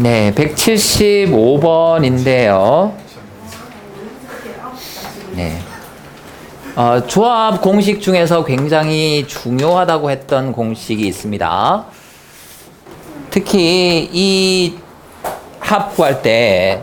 네, 175번인데요. 네. 조합 공식 중에서 굉장히 중요하다고 했던 공식이 있습니다. 특히 이 합 구할 때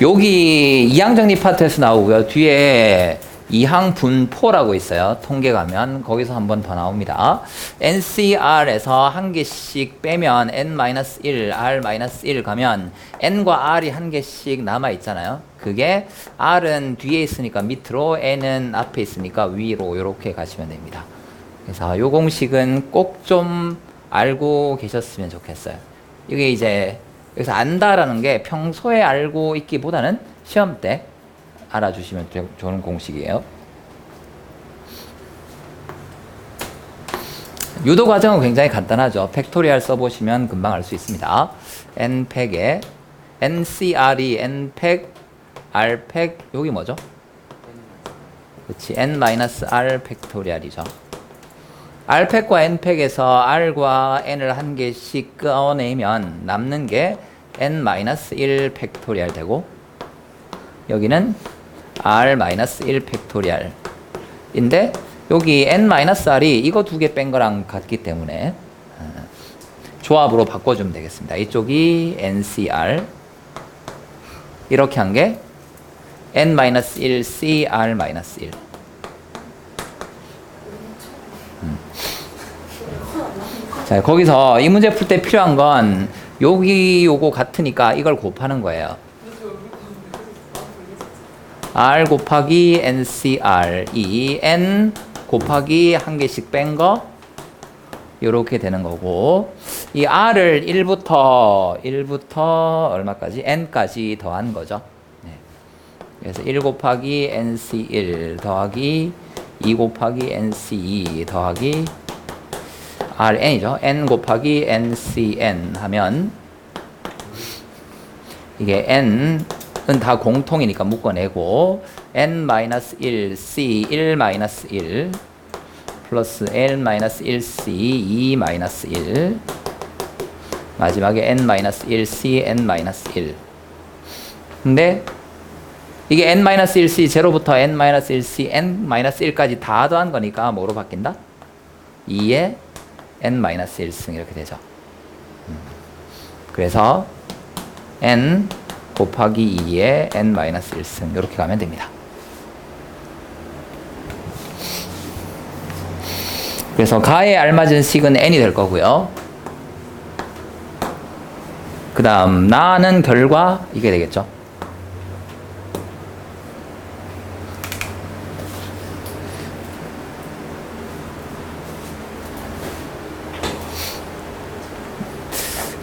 여기 이항정리 파트에서 나오고요. 뒤에 이항분포라고 있어요. 통계 가면 거기서 한 번 더 나옵니다. NCR에서 한 개씩 빼면 N-1, R-1 가면 N과 R이 한 개씩 남아 있잖아요. 그게 R은 뒤에 있으니까 밑으로, N은 앞에 있으니까 위로 이렇게 가시면 됩니다. 그래서 이 공식은 꼭 좀 알고 계셨으면 좋겠어요. 이게 이제 여기서 안다라는 게 평소에 알고 있기보다는 시험 때 알아주시면 좋은 공식이에요. 유도 과정은 굉장히 간단하죠. 팩토리얼 써보시면 금방 알 수 있습니다. n팩에 ncr이 n팩, r팩, 여기 뭐죠? 그렇지, n-r 팩토리얼이죠. r팩과 n팩에서 r과 n을 한 개씩 꺼내면 남는 게 n-1 팩토리얼 되고, 여기는 r-1 팩토리얼인데 여기 n-r이 이거 두 개 뺀 거랑 같기 때문에 조합으로 바꿔주면 되겠습니다. 이쪽이 ncr, 이렇게 한 게 n-1 cr-1. 자, 거기서 이 문제 풀 때 필요한 건 여기 요거 같으니까 이걸 곱하는 거예요. R 곱하기 NCR, 이 N 곱하기 한 개씩 뺀 거, 요렇게 되는 거고, 이 R을 1부터 얼마까지? N까지 더한 거죠. 네. 그래서 1 곱하기 NC1 더하기 2 곱하기 NC2 더하기 RN이죠. N 곱하기 NCN 하면 이게 N 은 다 공통이니까 묶어내고 n-1 c 1-1 플러스 n-1 c 2-1 마지막에 n-1 c n-1. 근데 이게 n-1 c 0부터 n-1 c n-1까지 다 더한 거니까 뭐로 바뀐다? 2에 n-1승 이렇게 되죠. 그래서 n 곱하기 2에 n-1승 이렇게 가면 됩니다. 그래서 가에 알맞은 식은 n이 될 거고요. 그 다음 나는 결과 이게 되겠죠.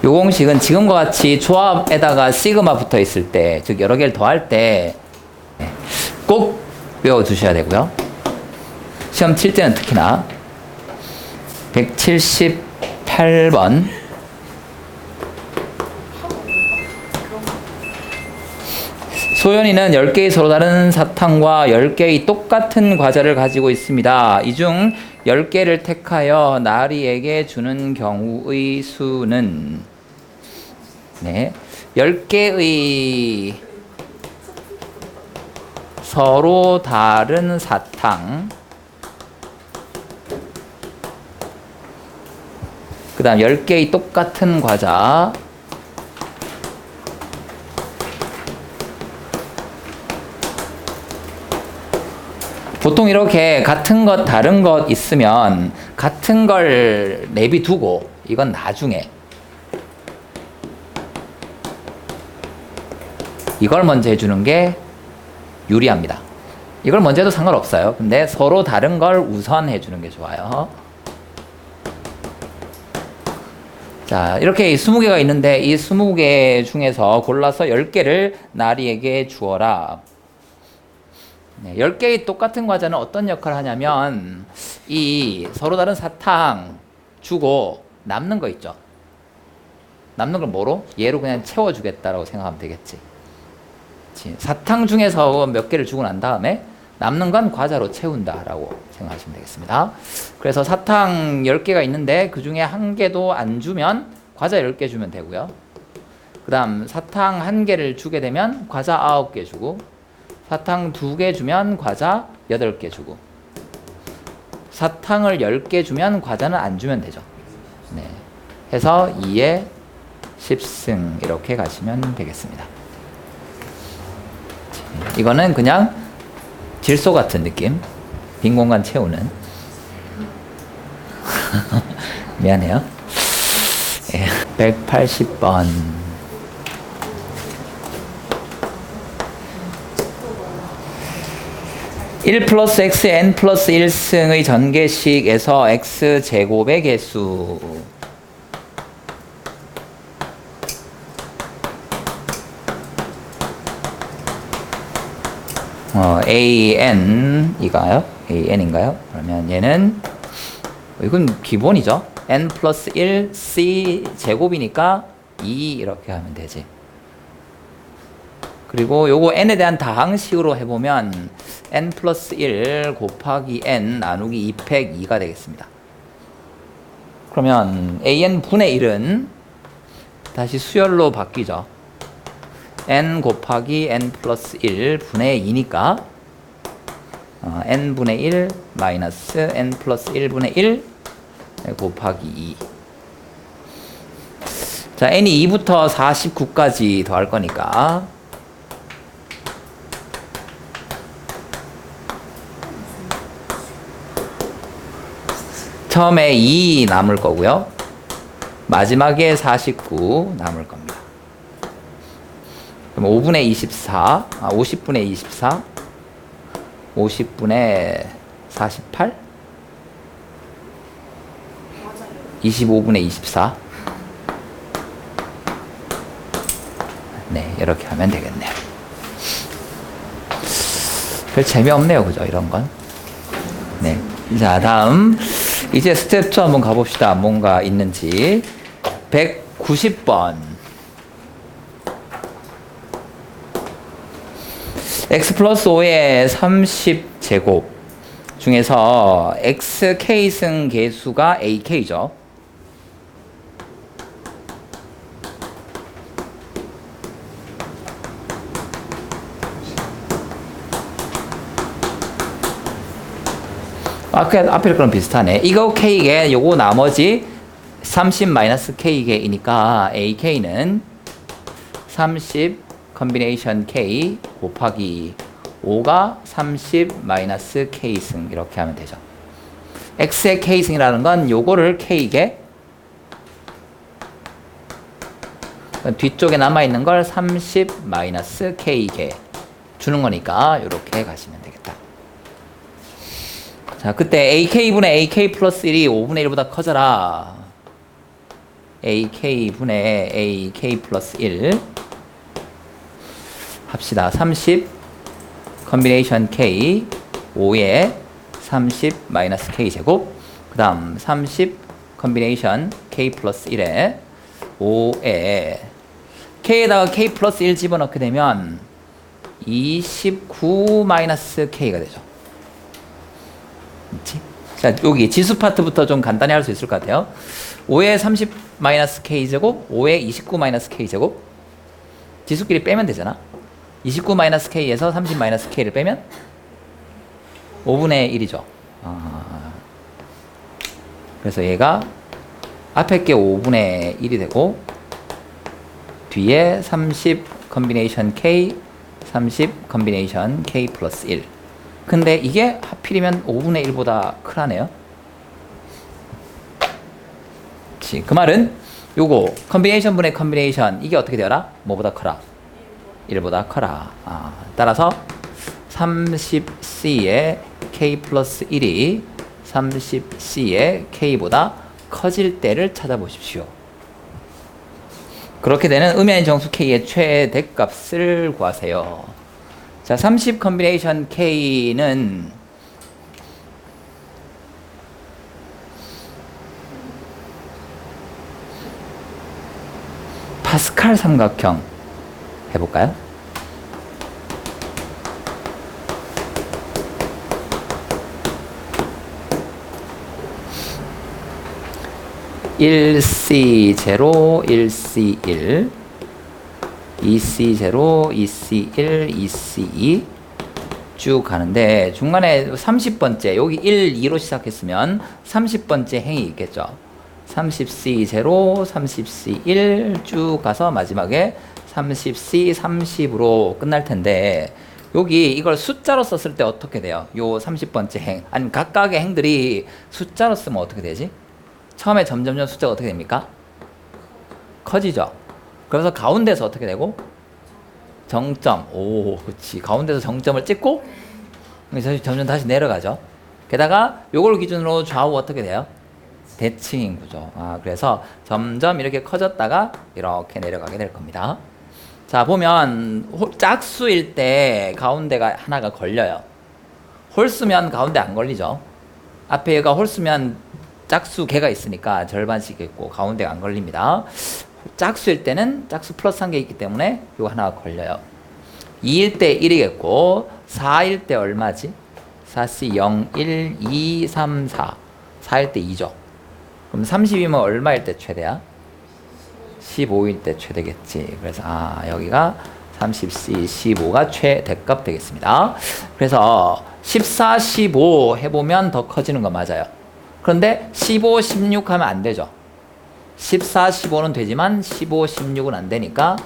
요 공식은 지금과 같이 조합에다가 시그마 붙어 있을 때, 즉 여러 개를 더할 때 꼭 외워두셔야 되고요. 시험 칠 때는 특히나 178번 소연이는 10개의 서로 다른 사탕과 10개의 똑같은 과자를 가지고 있습니다. 이 중 10개를 택하여 나리에게 주는 경우의 수는, 네, 10개의 서로 다른 사탕, 그 다음 10개의 똑같은 과자, 보통 이렇게 같은 것 다른 것 있으면 같은 걸 내비두고 이건 나중에 이걸 먼저 해주는 게 유리합니다. 이걸 먼저 해도 상관없어요. 근데 서로 다른 걸 우선 해주는 게 좋아요. 자, 이렇게 20개가 있는데 이 20개 중에서 골라서 10개를 나리에게 주어라. 네, 10개의 똑같은 과자는 어떤 역할을 하냐면 이 서로 다른 사탕 주고 남는 거 있죠. 남는 걸 뭐로? 얘로 그냥 채워주겠다라고 생각하면 되겠지. 사탕 중에서 몇 개를 주고 난 다음에 남는 건 과자로 채운다라고 생각하시면 되겠습니다. 그래서 사탕 10개가 있는데 그 중에 한 개도 안 주면 과자 10개 주면 되고요. 그 다음 사탕 1개를 주게 되면 과자 9개 주고, 사탕 2개 주면 과자 8개 주고, 사탕을 10개 주면 과자는 안 주면 되죠. 네. 해서 2의 10승 이렇게 가시면 되겠습니다. 이거는 그냥 질소 같은 느낌. 빈 공간 채우는. 미안해요. 180번. 1 플러스 x n 플러스 1승의 전개식에서 x 제곱의 개수. an인가요? an인가요? 그러면 얘는 이건 기본이죠. n 플러스 1 c 제곱이니까 2 이렇게 하면 되지. 그리고 요거 n에 대한 다항식으로 해보면 n 플러스 1 곱하기 n 나누기 2팩 2가 되겠습니다. 그러면 an 분의 1은 다시 수열로 바뀌죠. n 곱하기 n 플러스 1 분의 2니까 n 분의 1 마이너스 n 플러스 1 분의 1 곱하기 2. 자, n이 2부터 49까지 더할 거니까 처음에 2 남을 거고요. 마지막에 49 남을 겁니다. 그럼 5분의 24, 50분의 24, 50분의 48, 25분의 24. 네, 이렇게 하면 되겠네요. 별 재미없네요, 그죠? 이런 건. 네. 자, 다음. 이제 스텝 2 한번 가봅시다. 뭔가 있는지. 190번. x 플러스 5의 30제곱 중에서 xk승 개수가 ak죠. 앞에 거랑 비슷하네. 이거 k개, 요거 나머지 30-k개이니까 ak는 30 컨비네이션 k 곱하기 5가 30-k승 이렇게 하면 되죠. x의 k승이라는 건 요거를 k개, 뒤쪽에 남아있는 걸 30-k개 주는 거니까 이렇게 가시면 되겠다. 자, 그때 ak분의 ak 플러스 1이 5분의 1보다 커져라. ak분의 ak 플러스 1 합시다. 30 컨비네이션 k 5에 30-k 제곱, 그 다음 30 컨비네이션 k 플러스 1에 5에 k에다가 k 플러스 1 집어넣게 되면 29-k가 되죠. 그치? 자, 여기 지수 파트부터 좀 간단히 할 수 있을 것 같아요. 5에 30-k 제곱, 5에 29-k 제곱. 지수끼리 빼면 되잖아. 29-k에서 30-k를 빼면 5분의 1이죠. 그래서 얘가 앞에 게 5분의 1이 되고 뒤에 30 컨비네이션 k, 30 컨비네이션 k 플러스 1. 근데 이게 하필이면 5분의 1보다 크라네요. 그 말은 요거 컨비네이션 분의 컨비네이션 이게 어떻게 되어라? 뭐보다 커라? 1보다 커라. 따라서 30c의 k 플러스 1이 30c의 k보다 커질 때를 찾아보십시오. 그렇게 되는 음의 정수 k의 최대값을 구하세요. 자, 30 컨비네이션 k는 파스칼 삼각형 해볼까요? 1C0, 1C1, 2C0, 2C1, 2C2 쭉 가는데 중간에 30번째 여기 1, 2로 시작했으면 30번째 행이 있겠죠. 30C0, 30C1 쭉 가서 마지막에 30C, 30으로 끝날 텐데 여기 이걸 숫자로 썼을 때 어떻게 돼요? 요 30번째 행 아니면 각각의 행들이 숫자로 쓰면 어떻게 되지? 처음에 점점점 숫자가 어떻게 됩니까? 커지죠. 그래서 가운데서 어떻게 되고? 정점. 오, 그렇지. 가운데서 정점을 찍고 점점 다시 내려가죠. 게다가 요걸 기준으로 좌우 어떻게 돼요? 대칭인 구조. 그래서 점점 이렇게 커졌다가 이렇게 내려가게 될 겁니다. 자, 보면 짝수일 때 가운데가 하나가 걸려요. 홀수면 가운데 안 걸리죠. 앞에 얘가 홀수면 짝수 개가 있으니까 절반씩 있고 가운데가 안 걸립니다. 짝수일 때는 짝수 플러스 한 개 있기 때문에 이거 하나가 걸려요. 2일 때 1이겠고 4일 때 얼마지? 4C 0, 1, 2, 3, 4 4일 때 2죠. 그럼 30이면 얼마일 때 최대야? 15일 때 최대겠지. 그래서 여기가 30C 15가 최대값 되겠습니다. 그래서 14, 15 해보면 더 커지는 거 맞아요. 그런데 15, 16 하면 안 되죠. 14, 15는 되지만 15, 16은 안 되니까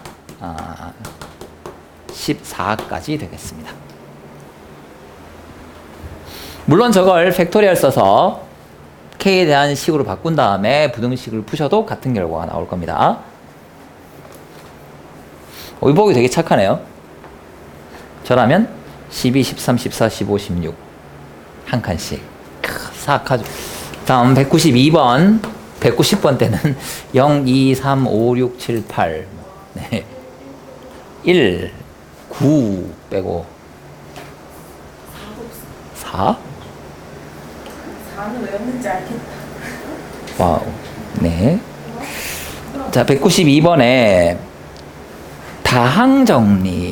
14까지 되겠습니다. 물론 저걸 팩토리얼 써서 k에 대한 식으로 바꾼 다음에 부등식을 푸셔도 같은 결과가 나올 겁니다. 이 보기 되게 착하네요. 저라면 12, 13, 14, 15, 16 한 칸씩 사악하죠. 다음 192번 190번 때는 0, 2, 3, 5, 6, 7, 8 네. 1, 9 빼고 4? 4는 왜 없는지 알겠다. 와우. 네. 자, 192번에 다항 정리.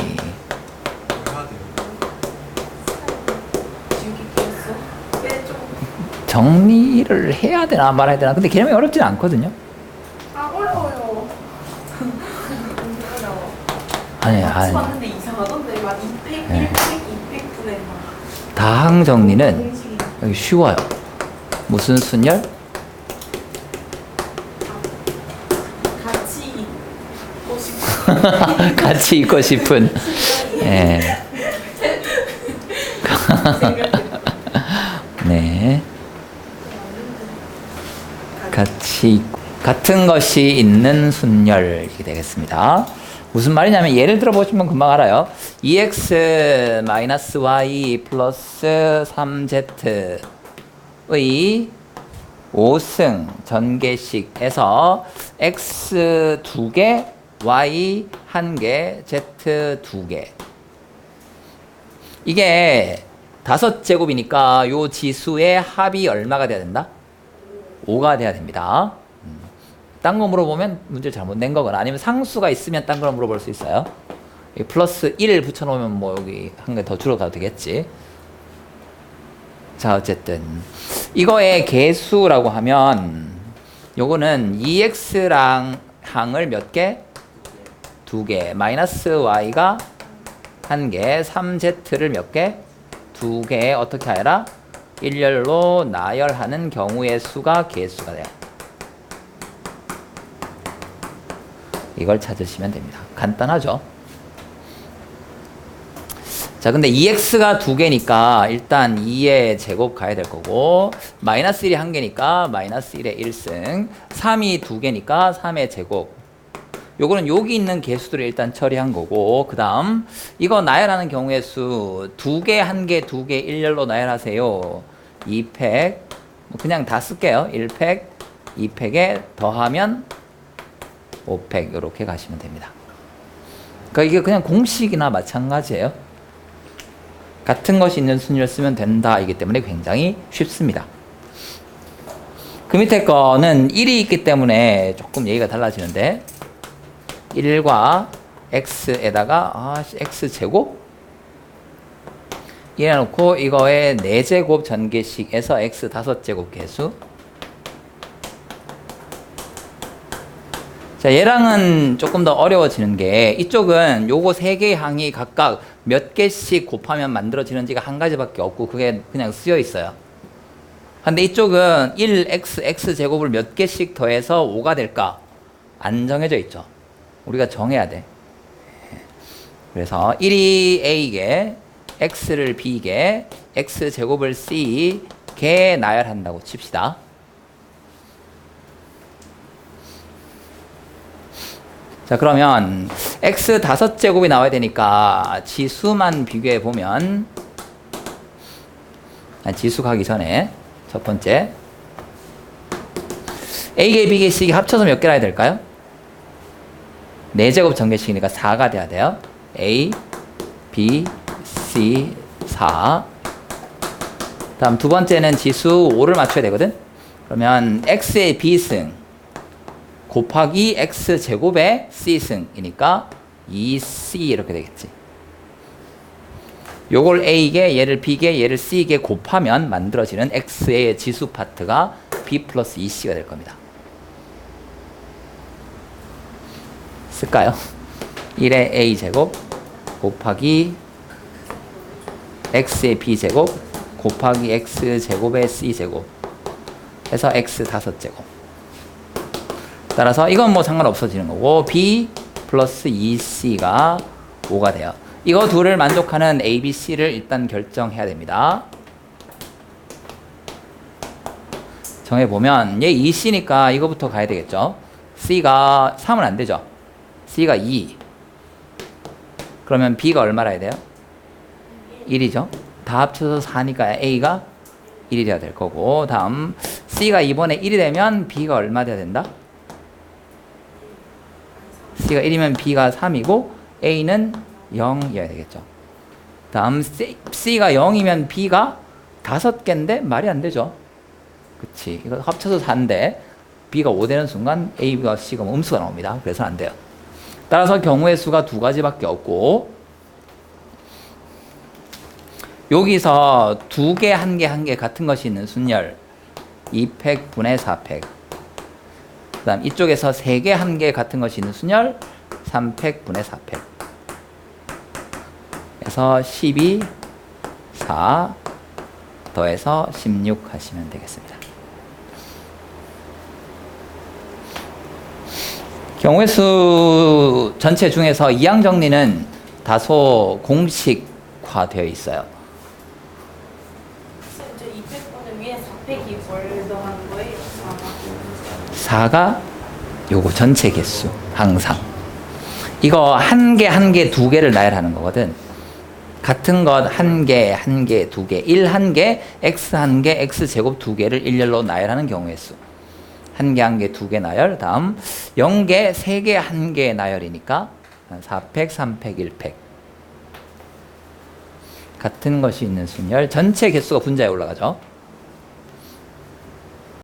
정리를 해야 되나 말아야 되나? 근데 개념이 어렵진 않거든요. 어려워요. 아니. 봤는데 이상하던데 막 200, 네. 200분의 막. 다항 정리는 여기 쉬워요. 무슨 순열? 같이 있고 싶은. 같이 있고 싶은. 예. 네. 같은 것이 있는 순열이 되겠습니다. 무슨 말이냐면 예를 들어 보시면 금방 알아요. 2x-y 플러스 3z의 5승 전개식에서 x 2개, y 1개, z 2개. 이게 5제곱이니까 요 지수의 합이 얼마가 돼야 된다? 5가 돼야 됩니다. 딴 거 물어보면 문제를 잘못 낸 거거나 아니면 상수가 있으면 딴 걸 물어볼 수 있어요. 플러스 1 붙여놓으면 뭐 여기 한 개 더 줄어가도 되겠지. 자, 어쨌든 이거의 개수라고 하면 요거는 2x랑 항을 몇 개? 2개. 마이너스 y가 1개. 3z를 몇 개? 2개. 어떻게 하여라? 일렬로 나열하는 경우의 수가 개수가 돼요. 이걸 찾으시면 됩니다. 간단하죠? 자, 근데 2x가 2개니까 일단 2의 제곱 가야 될 거고 마이너스 1이 1개니까 마이너스 1의 1승 3이 2개니까 3의 제곱 요거는 여기 있는 개수들을 일단 처리한 거고 그 다음 이거 나열하는 경우의 수 2개, 1개, 2개 일렬로 나열하세요. 2팩 그냥 다 쓸게요. 1팩, 2팩에 더하면 5팩 이렇게 가시면 됩니다. 그러니까 이게 그냥 공식이나 마찬가지예요. 같은 것이 있는 순위를 쓰면 된다 이기 때문에 굉장히 쉽습니다. 그 밑에 거는 1이 있기 때문에 조금 얘기가 달라지는데 1과 x에다가 x제곱 이래놓고 이거의 4제곱 전개식에서 x 5제곱 개수 자, 얘랑은 조금 더 어려워지는 게 이쪽은 요거 세 개의 항이 각각 몇 개씩 곱하면 만들어지는지가 한 가지밖에 없고 그게 그냥 쓰여 있어요. 근데 이쪽은 1x, x제곱을 몇 개씩 더해서 5가 될까? 안 정해져 있죠. 우리가 정해야 돼. 그래서 1이 a개, x를 b개, x제곱을 c개 나열한다고 칩시다. 자, 그러면 x 5제곱이 나와야 되니까 지수만 비교해 보면, 지수 가기 전에 첫 번째 a개, b개, c개 합쳐서 몇 개 나야 될까요? 4제곱 전개식이니까 4가 돼야 돼요. a, b, c, 4. 다음 두 번째는 지수 5를 맞춰야 되거든. 그러면 x의 b승 곱하기 x제곱의 c승이니까 2c 이렇게 되겠지. 요걸 a개, 얘를 b개, 얘를 c개 곱하면 만들어지는 x의 지수 파트가 b 플러스 2c가 될 겁니다. 쓸까요? 1의 a제곱 곱하기 x의 b제곱 곱하기 x제곱의 c제곱 해서 x 5제곱. 따라서 이건 뭐 상관없어지는 거고 b 플러스 2c가 5가 돼요. 이거 둘을 만족하는 a, b, c를 일단 결정해야 됩니다. 정해보면 얘 2c니까 이거부터 가야 되겠죠. c가 3은 안 되죠. c가 2. 그러면 b가 얼마라 해야 돼요? 1이죠. 다 합쳐서 4니까 a가 1이 돼야 될 거고, 다음 c가 이번에 1이 되면 b가 얼마 돼야 된다? c가 1이면 b가 3이고 a는 0이어야 되겠죠. 다음 c가 0이면 b가 5개인데 말이 안 되죠. 그치. 이거 합쳐서 4인데 b가 5 되는 순간 a가 c가 음수가 나옵니다. 그래서 안 돼요. 따라서 경우의 수가 2가지밖에 없고, 여기서 2개, 1개, 1개 같은 것이 있는 순열 2팩 분의 4팩. 그 다음 이쪽에서 3개, 1개 같은 것이 있는 순열 3팩 분의 4팩. 그래서 12, 4 더해서 16 하시면 되겠습니다. 경우의 수 전체 중에서 이항 정리는 다소 공식화되어 있어요. 저 200분의 위에 4팩이 뭘 더하는 거예요? 4가 요거 전체 개수 항상. 이거 1개, 1개, 2개를 나열하는 거거든. 같은 것 1개, 1개, 2개, 1, 1개, x 1개, x제곱 2개를 일렬로 나열하는 경우의 수. 1개, 1개, 2개 나열. 다음 0개, 3개, 1개 나열이니까 4팩, 3팩, 1팩. 같은 것이 있는 순열 전체 개수가 분자에 올라가죠.